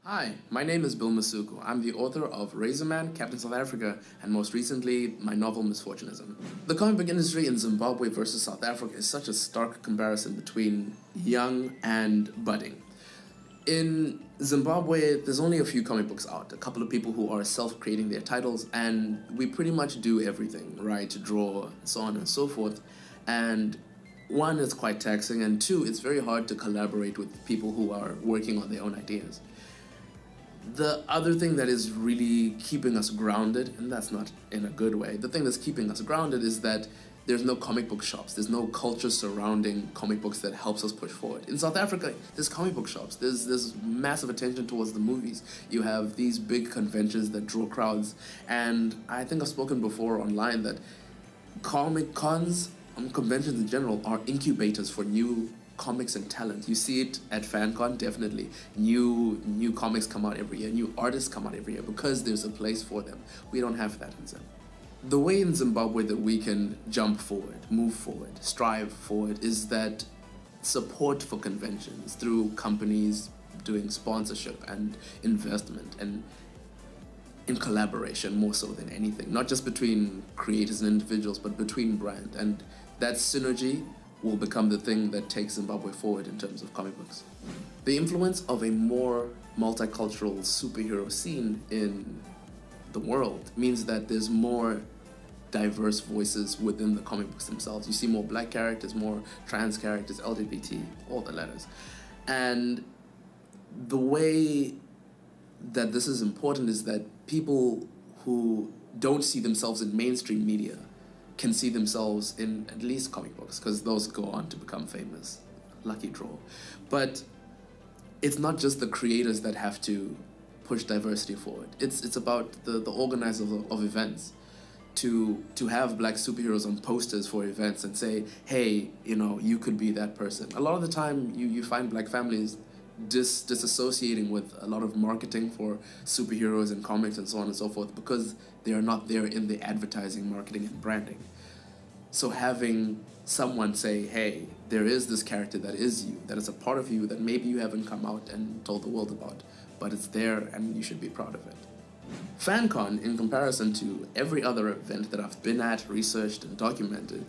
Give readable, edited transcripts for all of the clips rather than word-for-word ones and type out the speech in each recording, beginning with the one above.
Hi, my name is Bill Masuku. I'm the author of Razorman, Captain South Africa, and most recently, my novel Misfortunism. The comic book industry in Zimbabwe versus South Africa is such a stark comparison between young and budding. In Zimbabwe, there's only a few comic books out, a couple of people who are self-creating their titles, and we pretty much do everything, write, draw, so on and so forth. And one, it's quite taxing, and two, it's very hard to collaborate with people who are working on their own ideas. The other thing that is really keeping us grounded, and that's not in a good way, the thing that's keeping us grounded is that there's no comic book shops. There's no culture surrounding comic books that helps us push forward. In South Africa, there's comic book shops. There's massive attention towards the movies. You have these big conventions that draw crowds. And I think I've spoken before online that comic cons, conventions in general, are incubators for new comics and talent. You see it at FanCon, definitely. New comics come out every year, new artists come out every year because there's a place for them. We don't have that in Zimbabwe. The way in Zimbabwe that we can jump forward, move forward, strive forward is that support for conventions through companies doing sponsorship and investment and in collaboration more so than anything. Not just between creators and individuals, but between brand. And that synergy will become the thing that takes Zimbabwe forward in terms of comic books. The influence of a more multicultural superhero scene in the world means that there's more diverse voices within the comic books themselves. You see more black characters, more trans characters, LGBT, all the letters. And the way that this is important is that people who don't see themselves in mainstream media can see themselves in at least comic books, because those go on to become famous. Lucky draw. But it's not just the creators that have to push diversity forward. It's about the organizers of events to have black superheroes on posters for events and say, hey, you could be that person. A lot of the time you find black families disassociating with a lot of marketing for superheroes and comics and so on and so forth because they are not there in the advertising, marketing, and branding. So having someone say, hey, there is this character that is you, that is a part of you that maybe you haven't come out and told the world about, but it's there and you should be proud of it. FanCon, in comparison to every other event that I've been at, researched, and documented,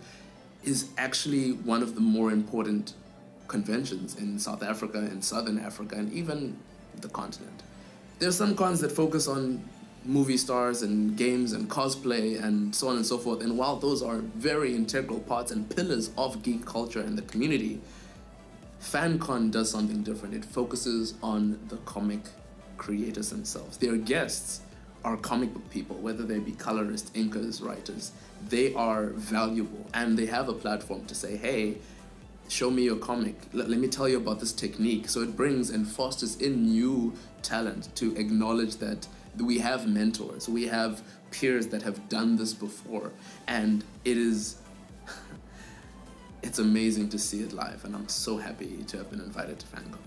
is actually one of the more important conventions in South Africa, in Southern Africa, and even the continent. There are some cons that focus on movie stars and games and cosplay and so on and so forth, and while those are very integral parts and pillars of geek culture and the community, FanCon does something different. It focuses on the comic creators themselves. Their guests are comic book people, whether they be colorists, inkers, writers. They are valuable and they have a platform to say, hey, show me your comic. Let me tell you about this technique. So it brings and fosters in new talent to acknowledge that we have mentors, we have peers that have done this before, and it's amazing to see it live, and I'm so happy to have been invited to FanCon.